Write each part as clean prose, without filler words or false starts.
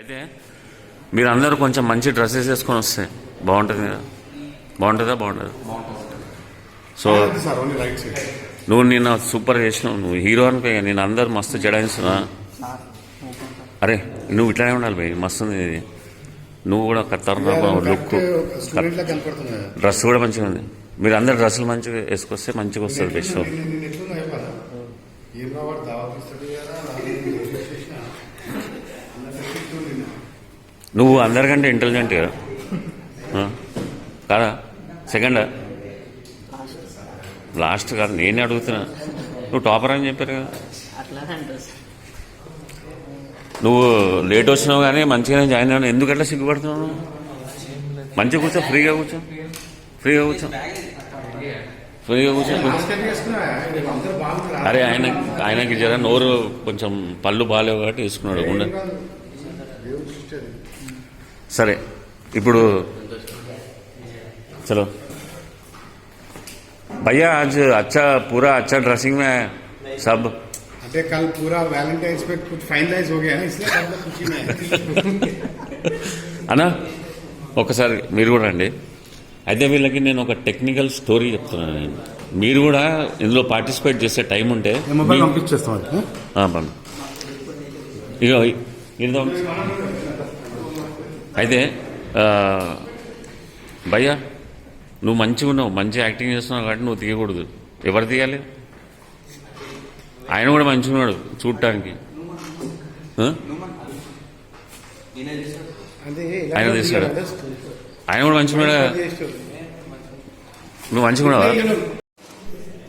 అయితే మీరు అందరూ కొంచెం మంచి డ్రెస్సెస్ వేసుకొని వస్తే బాగుంటుంది కదా. బాగుంటుందా? సో నువ్వు నిన్న సూపర్ చేసినావు, నువ్వు హీరో అనిపోయి నేను అందరు మస్తు జడాయిస్తున్నా. అరే నువ్వు ఇట్లానే ఉండాలి భయ్, మస్తు ఉంది ఇది. నువ్వు కూడా ఖతర్నాక్ లుక్, డ్రెస్ కూడా మంచిగా ఉంది. మీరు అందరు డ్రెస్సులు మంచిగా వేసుకొస్తే మంచిగా వస్తుంది బెస్ట్. నువ్వు అందరికంటే ఇంటెలిజెంట్ కదా కాదా? సెకండా? లాస్ట్ కాదు, నేనే అడుగుతున్నా. నువ్వు టాపర్ అని చెప్పారు కదా. నువ్వు లేట్ వచ్చినావు కానీ మంచిగానే జాయిన్ అయ్యావు. ఎందుకట్లా సిగ్గుపడుతున్నావు? మంచిగా కూర్చో, ఫ్రీగా కూర్చో. అరే ఆయనకి జర నోరు కొంచెం పళ్ళు బాగాలేవు కాబట్టి వేసుకున్నాడు. సరే ఇప్పుడు चलो भैया आज अच्छा पूरा अच्छा ड्रेसिंग में सब अरे कल पूरा वैलेंटाइंस पे कुछ फाइनलाइज हो गया है इसलिए सब लोग खुशी में అన్నా ఒకసారి మీరు కూడా రండి. అయితే వీళ్ళకి నేను ఒక టెక్నికల్ స్టోరీ చెప్తున్నాను. నేను మీరు కూడా ఇందులో పార్టిసిపేట్ చేసే టైం ఉంటే ఇక అయితే భయ్యా నువ్వు మంచిగా ఉన్నావు, మంచి యాక్టింగ్ చేస్తున్నావు కాబట్టి నువ్వు తీయకూడదు. ఎవరు తీయాలి? ఆయన కూడా మంచిగా ఉన్నాడు చూడటానికి. ఆయన తీస్తాడు. ఆయన కూడా మంచిగా ఉన్నాడు. నువ్వు మంచిగా ఉన్నావా?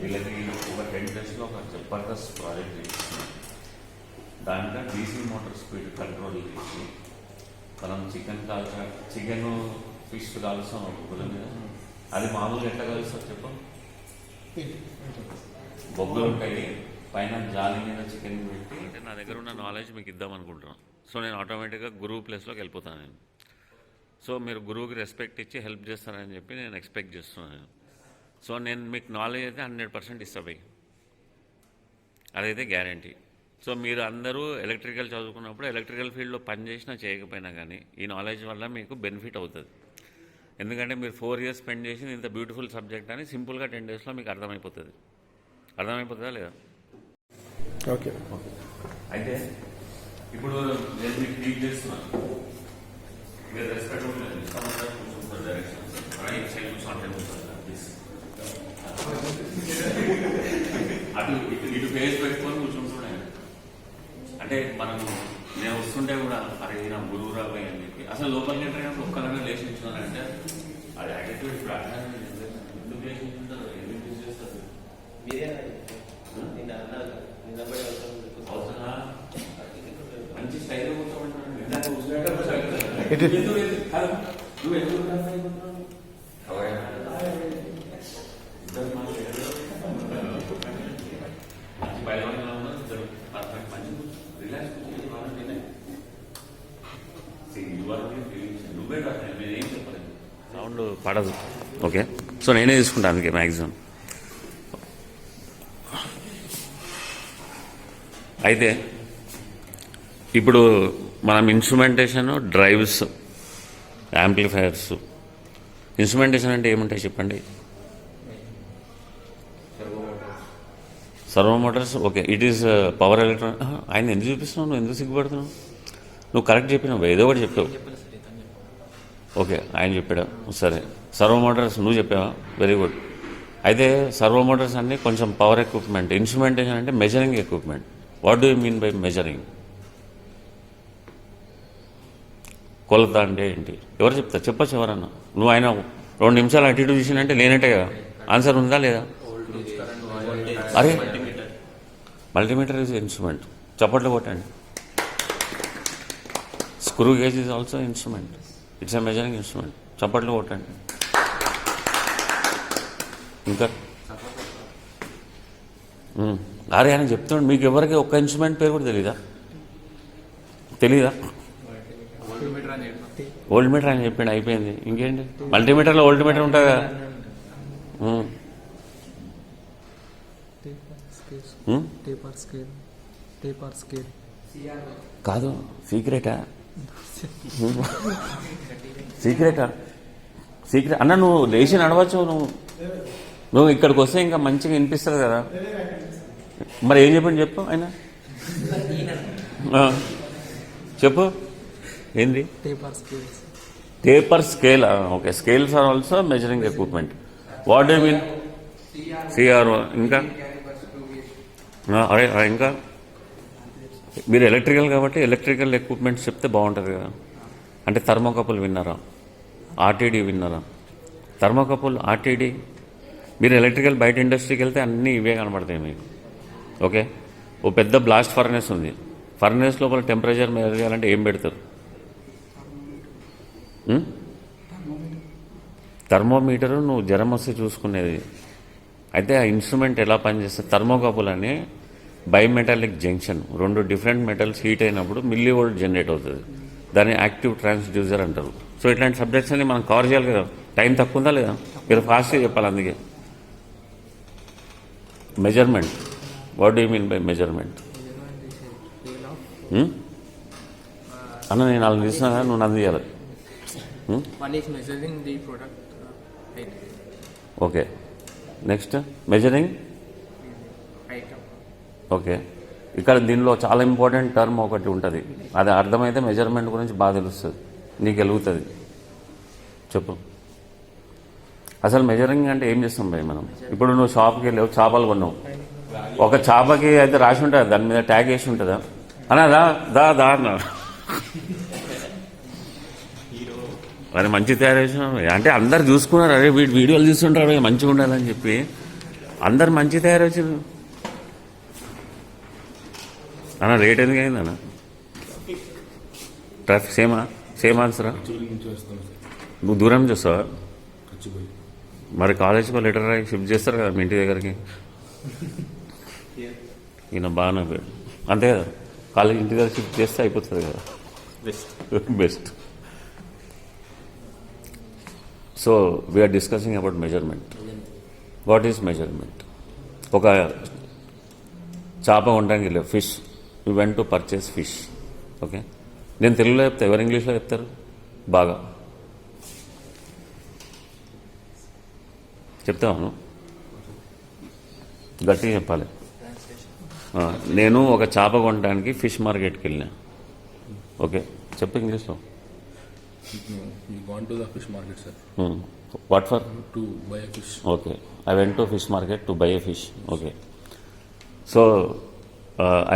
వీళ్ళకి ఒక 10 డేస్లో ఒక జబర్దస్త్ ప్రాజెక్ట్ చేస్తున్నాం. దాంట్లో డీసీ మోటార్ స్పీడ్ కంట్రోల్ చేసి మనం చికెన్ ఫిష్ కాలుస్తాం ఒక గుల మీద. అది మామూలుగా ఎట్లా కలుస్తారు చెప్పు? బొగ్గులు ఉంటాయి, పైన జాలి మీద చికెన్ పెట్టి. అంటే నా దగ్గర ఉన్న నాలెడ్జ్ మీకు ఇద్దాం అనుకుంటున్నాను. సో నేను ఆటోమేటిక్గా గురువు ప్లేస్లోకి వెళ్ళిపోతాను నేను. సో మీరు గురువుకి రెస్పెక్ట్ ఇచ్చి హెల్ప్ చేస్తారని చెప్పి నేను ఎక్స్పెక్ట్ చేస్తున్నాను. సో నేను మీకు నాలెడ్జ్ అయితే 100% ఇస్తాను, అదైతే గ్యారంటీ. సో మీరు అందరూ ఎలక్ట్రికల్ చదువుకున్నప్పుడు ఎలక్ట్రికల్ ఫీల్డ్లో పనిచేసినా చేయకపోయినా కానీ ఈ నాలెడ్జ్ వల్ల మీకు బెనిఫిట్ అవుతుంది. ఎందుకంటే మీరు 4 years స్పెండ్ చేసి ఇంత బ్యూటిఫుల్ సబ్జెక్ట్ అని సింపుల్గా 10 daysలో మీకు అర్థమైపోతుందా లేదా? ఓకే. అయితే ఇప్పుడు నేను మీకు టీచ్ చేస్తున్నాను. మీరు రెస్పెక్ట్ అటు ఇటు ఫేస్ పెట్టుకొని కూర్చుంటున్నాను. అంటే మనం నేను వస్తుంటే కూడా అరే నా గురువు రాబోయే అని చెప్పి అసలు లోపలికి ఎంటర్ అయినప్పుడు ఒక్కలాగా లేచి నిల్చున్నానంటే అది యాటిట్యూడ్. ఇప్పుడు అట్లా ఎందుకు లేచి నిల్చుంటారు? ఎందుకు యూజ్ చేస్తారు? అవసరమా? మంచి స్టైల్ కూర్చోమంటున్నాను. నువ్వు ఎందుకు సౌండ్ పడదు. ఓకే, సో నేనే తీసుకుంటాను అందుకే మ్యాక్సిమం. అయితే ఇప్పుడు మనం ఇన్స్ట్రుమెంటేషన్, డ్రైవ్స్, యాంప్లిఫైయర్స్. ఇన్స్ట్రుమెంటేషన్ అంటే ఏముంటాయి చెప్పండి? Servo Motors. Okay, it is power electronic. ఆయన ఎందుకు చూపిస్తున్నావు? నువ్వు ఎందుకు సిగ్గుపడుతున్నావు? నువ్వు కరెక్ట్ చెప్పినావు, ఏదో ఒకటి చెప్పావు. ఓకే, ఆయన చెప్పాడా? సరే. సర్వో మోటార్స్ నువ్వు చెప్పావా? Very good. అయితే సర్వో మోటార్స్ అన్నీ కొంచెం పవర్ ఎక్విప్మెంట్. ఇన్స్ట్రుమెంటేషన్ అంటే measuring equipment. What do you mean by measuring? కొలత అంటే ఏంటి? ఎవరు చెప్తారు? చెప్పచ్చు ఎవరన్నా. నువ్వు ఆయన 2 నిమిషాలు అటు ఇటు చూసినంటే లేనట్టే కదా. ఆన్సర్ ఉందా లేదా? అరే మల్టీమీటర్ ఈజ్ ఇన్స్ట్రుమెంట్. చప్పట్లు కొట్టండి. Screw gauge is also instrument. It's a measuring instrument. చప్పట్లు కొట్టండి. ఇంకా అరే ఆయన చెప్తున్నాడు. మీకు ఎవరికి ఒక్క ఇన్స్ట్రుమెంట్ పేరు కూడా తెలీదా? ఓల్డ్ మీటర్ అని చెప్పిండు, అయిపోయింది. ఇంకేంటి? మల్టీమీటర్లో ఓల్డ్ మీటర్ ఉంటుంది కదా. కాదు, సీక్రెటా? సీక్రెటా? సీక్రెట్ అన్న, నువ్వు లేచి నడవచ్చు. నువ్వు ఇక్కడికి వస్తే ఇంకా మంచిగా వినిపిస్తుంది కదా. మరి ఏం చెప్పండి చెప్పు ఆయన. చెప్పు ఏంది? Taper scale. Okay, scales are also measuring equipment. What do mean? CRO. ఇంకా అరే ఇంకా మీరు ఎలక్ట్రికల్ కాబట్టి ఎలక్ట్రికల్ ఎక్విప్మెంట్స్ చెప్తే బాగుంటుంది కదా. అంటే థర్మోకపుల్ విన్నారా? ఆర్టీడీ విన్నారా? థర్మోకపుల్, ఆర్టీడీ. మీరు ఎలక్ట్రికల్ బయట ఇండస్ట్రీకి వెళ్తే అన్నీ ఇవే కనబడతాయి మీకు. ఓకే, ఓ పెద్ద బ్లాస్ట్ ఫర్నేస్ ఉంది. ఫర్నేస్ లోపల టెంపరేచర్ మెజర్ చేయాలంటే ఏం పెడతారు? థర్మోమీటరు నువ్వు జ్వరం వస్తే చూసుకునేది. అయితే ఆ ఇన్స్ట్రుమెంట్ ఎలా పనిచేస్తుంది? థర్మోకపుల్ అని బైమెటాలిక్ జంక్షన్, రెండు డిఫరెంట్ మెటల్స్ హీట్ అయినప్పుడు మిల్లీ వోల్ట్ జనరేట్ అవుతుంది. దాన్ని యాక్టివ్ ట్రాన్స్డ్యూసర్ అంటారు. సో ఇట్లాంటి సబ్జెక్ట్స్ అన్ని మనం కవర్ చేయాలి కదా. టైం తక్కువ ఉందా లేదా? మీరు ఫాస్ట్గా చెప్పాలి. అందుకే measurement. What do you mean by measurement? అన్న నేను వాళ్ళని తీసినా కదా, నువ్వు నన్ను తీయాలి. One is measuring the product height. Okay, next measuring Item. Okay. ఇక్కడ దీనిలో చాలా ఇంపార్టెంట్ టర్మ్ ఒకటి ఉంటుంది. అది అర్థమైతే మెజర్మెంట్ గురించి బాగా తెలుస్తుంది, నీకు వెలుగుతుంది. చెప్పు అసలు మెజరింగ్ అంటే ఏం చేస్తాం భయ్ మనం? ఇప్పుడు నువ్వు షాప్కి వెళ్ళావు, చేపలు కొన్నావు. ఒక చేపకి అయితే రాసి ఉంటుంది, దాని మీద ట్యాగ్ వేసి ఉంటుందా? అన్నా దా దా దా అన్నా. అది మంచి తయారు చేసిన అంటే అందరు చూసుకున్నారు. అరే వీడు వీడియోలు చూస్తుంటారు మంచిగా ఉండాలని చెప్పి అందరు మంచి తయారు వచ్చారు అన్న. రేట్ ఎందుకు అయింది అన్న? ట్రాఫిక్ సేమ్ ఆన్సరా? నువ్వు దూరం చూస్తావా? మరి కాలేజ్కి లెటర్ రాయి షిఫ్ట్ చేస్తారు కదా మీ ఇంటి దగ్గరికి. ఈయన బాగానే పోయాడు అంతే కదా. కాలేజ్ ఇంటి దగ్గర షిఫ్ట్ చేస్తే అయిపోతుంది కదా. Best. So we're discussing about measurement. What is measurement? ఒక చేప ఉండడానికి వెళ్ళావు, fish. You went to purchase fish. Okay, నేను తెలుగులో చెప్తా, ఎవరు ఇంగ్లీష్లో చెప్తారు? బాగా చెప్తాను, గట్టిగా చెప్పాలి. నేను ఒక చేప కొనడానికి ఫిష్ మార్కెట్కి వెళ్ళినా. ఓకే, చెప్పు ఇంగ్లీష్లో. You gone to the fish market, sir? What for? To buy a fish. Okay, I went to fish market to buy a fish. Okay, so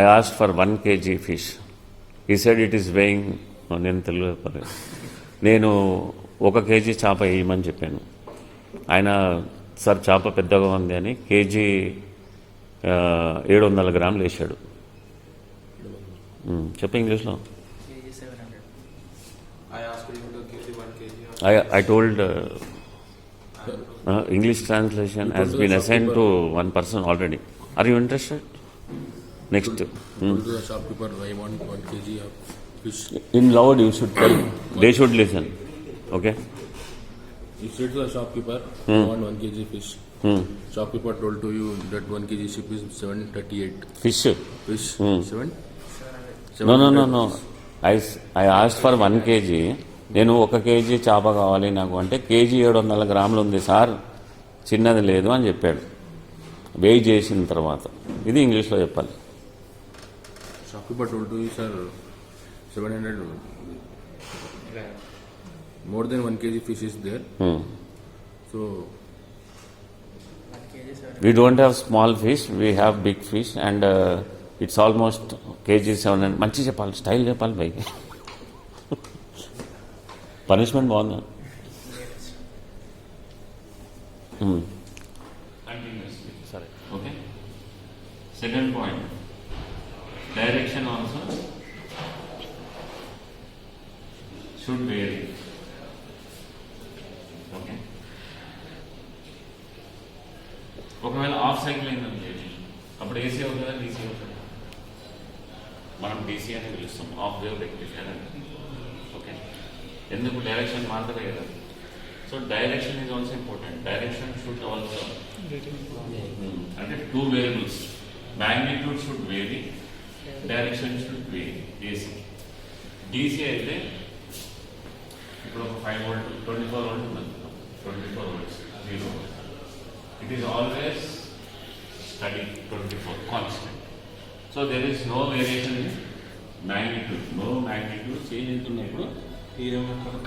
I asked for 1 kg fish. He said it is weighing. నేను తెలుగు చెప్పలేదు. నేను 1 kg చేప వేయమని చెప్పాను. ఆయన sir చేప పెద్దగా ఉంది అని కేజీ 700 గ్రాములు వేసాడు. చెప్పు ఇంగ్లీష్లో. Kg 700. I asked you to give the 1 kg. I told English translation has been assigned to one person already. Are you interested? Next. To the shopkeeper, I want 1 kg of fish. In loud you should tell. They should listen. Okay? You said to the shopkeeper, I want 1 kg fish. Shopkeeper told to you that 1 kg ship is 738. Fish. Fish? 7? No. I asked for 1 kg. నేను 1 KG చేప కావాలి నాకు అంటే KG 700 గ్రాములు ఉంది sir, చిన్నది లేదు అని చెప్పాడు. వెయిట్ చేసిన తర్వాత ఇది ఇంగ్లీష్లో చెప్పాలి. Shopkeeper told to you, sir, 700. More than 1 kg fish is there. So 1 kg 700. We don't have small fish, we have big fish and it's almost kg 700. మంచి చెప్పాలి, స్టైల్ చెప్పాలి పైకి. పనిష్మెంట్ బాగుందా? సరే, okay. Second point, direction also should vary. Okay, ఒకవేళ half cycle అయిందని అప్పుడు AC అవుతుందా డీసీ అవుతుందా? మనం డీసీ అని పిలుస్తాం, ఆఫ్ వేవ్ రెక్టిఫైయర్ అని. ఓకే, ఎందుకు? డైరెక్షన్ మారుతుంది కదా. So direction is also important. Direction should also అంటే 2 variables, magnitude should vary, direction should vary. AC. DC అయితే ఇప్పుడు ఒక 5 వోల్ట్ 24 వోల్ట్ ఉన్నది 24 volts 0 it is always steady 24 constant so there is no variation in magnitude no magnitude change అవుతున్నప్పుడు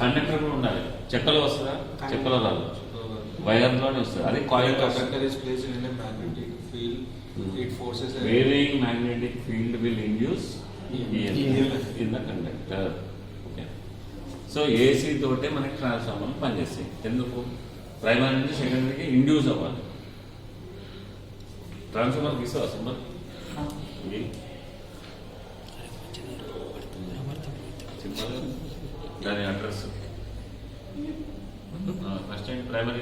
conductor కూడా ఉండాలి చెక్కలో వస్తుందా చెక్కలో రాదు వైర్లోనే వస్తుంది అది coil Conductor is placed in a magnetic field. It forces a varying magnetic field will induce EMF. EMF in the conductor. Okay. So AC తోటే మనకి ట్రాన్స్ఫార్మర్ పనిచేస్తాయి ఎందుకు ప్రైమరీ నుంచి సెకండరీకి ఇండ్యూస్ అవ్వాలి ట్రాన్స్ఫార్మర్కి ఇస్తావా సింబల్ సింబల్ దాని అడ్రస్ ఫస్ట్ టైం ప్రైమరీ